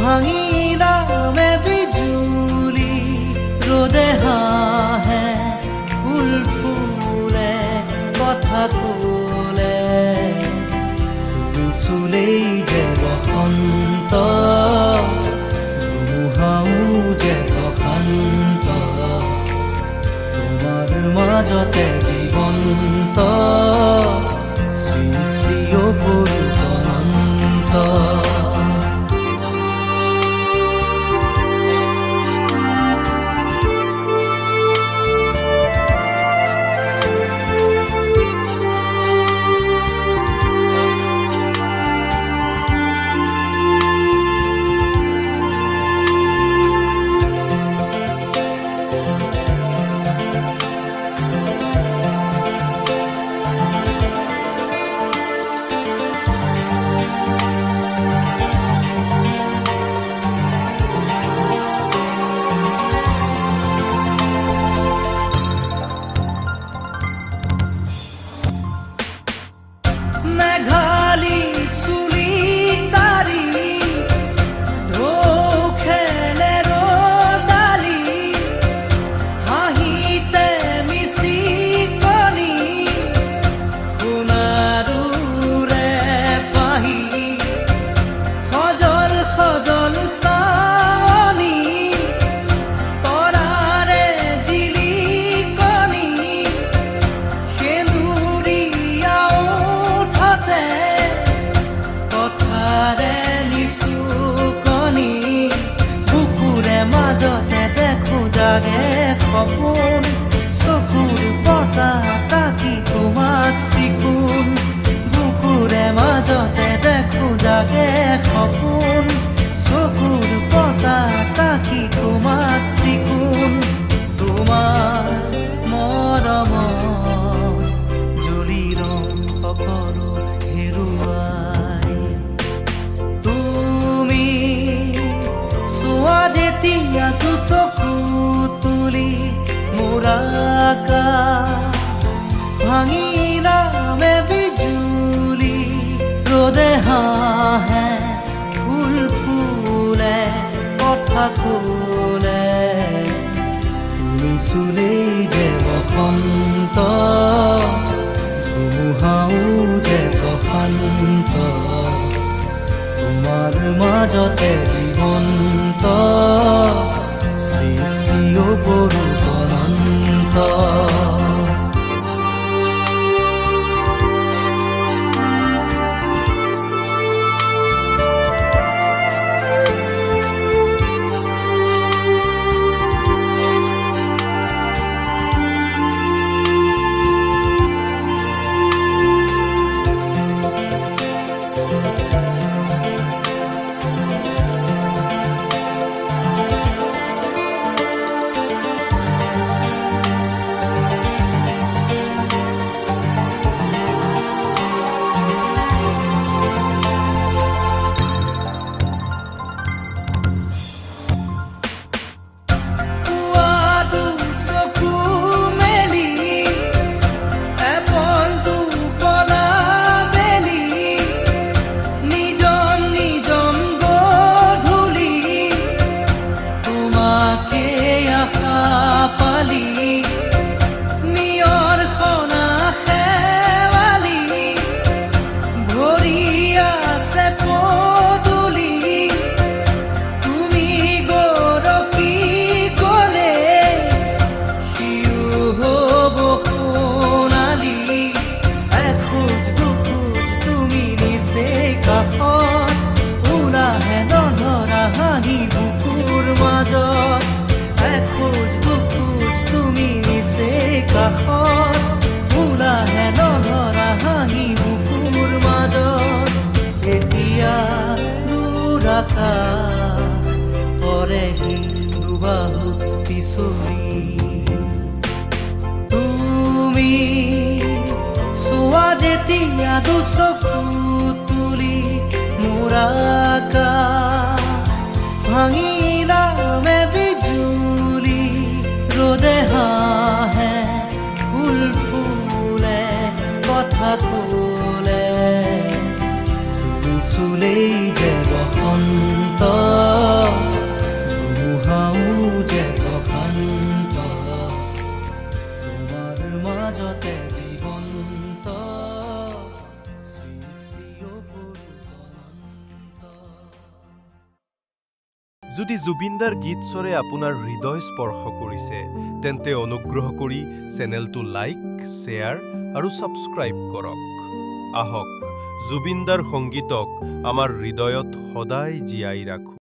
ভাঙি নামে বিজুলি রোদে হাহে ফুল ফুলে কথা কলে তুমি চুলেই যে বসন্ত ধুমুহাও যে প্ৰশান্ত তোমাৰ মাজতে জীৱন্ত সৃষ্টি অপূৰ্ব মেঘালী চুলি তাৰি ঢৌ খেলে ৰদালি হাঁহিতে মিচিকনি সোণাৰুৰে পাহি সজল সজল চাৱনি তৰাৰে জিলিকনি সেন্দুৰীয়া কথাৰে নিচুকনি বুকুৰে মাজতে দেখো জাগে সপোন চকুৰ পতা তাকি তোমাক চিকুণ বুকুৰে মাজতে দেখো জাগে সপোন চকুৰ পতা তাকি তোমাক চিকুণ তোমাৰ মৰমত জ্বলি ৰং সকলো হেৰুৱাই তুমি চোৱা যেতিয়া তো চকু তুলি মোৰ আকাশ ভাঙি নামে বিজুলি ৰদে হাহে ফুল ফুলে কথা কলে তুমি চুলেই যে বসন্ত ধুমুহাও যে প্ৰশান্ত তোমাৰ মাজতে জীৱন্ত সৃষ্টি অপূৰ্ব অনন্ত পৰেহি দুবাহুত পিছলি তুমি চোৱা যেতিয়া দুচকু তুলি মোৰ আকাশ ভাঙি নামে বিজুলি ৰদে হাহে ফুল ফুলে কথা কলে তুমি চুলেই যে বসন্ত মাজতে জীৱন্ত সৃষ্টি অপূৰ্ব অনন্ত। যদি জুবিনদাৰ গীতস্বৰে আপোনাৰ হৃদয় স্পৰ্শ কৰিছে তেন্তে অনুগ্ৰহ কৰি চেনেলটো লাইক, শ্বেয়াৰ আৰু ছাবস্ক্ৰাইব কৰক। আহক জুবিনদাৰ সংগীতক আমাৰ হৃদয়ত সদায় জীয়াই ৰাখোঁ।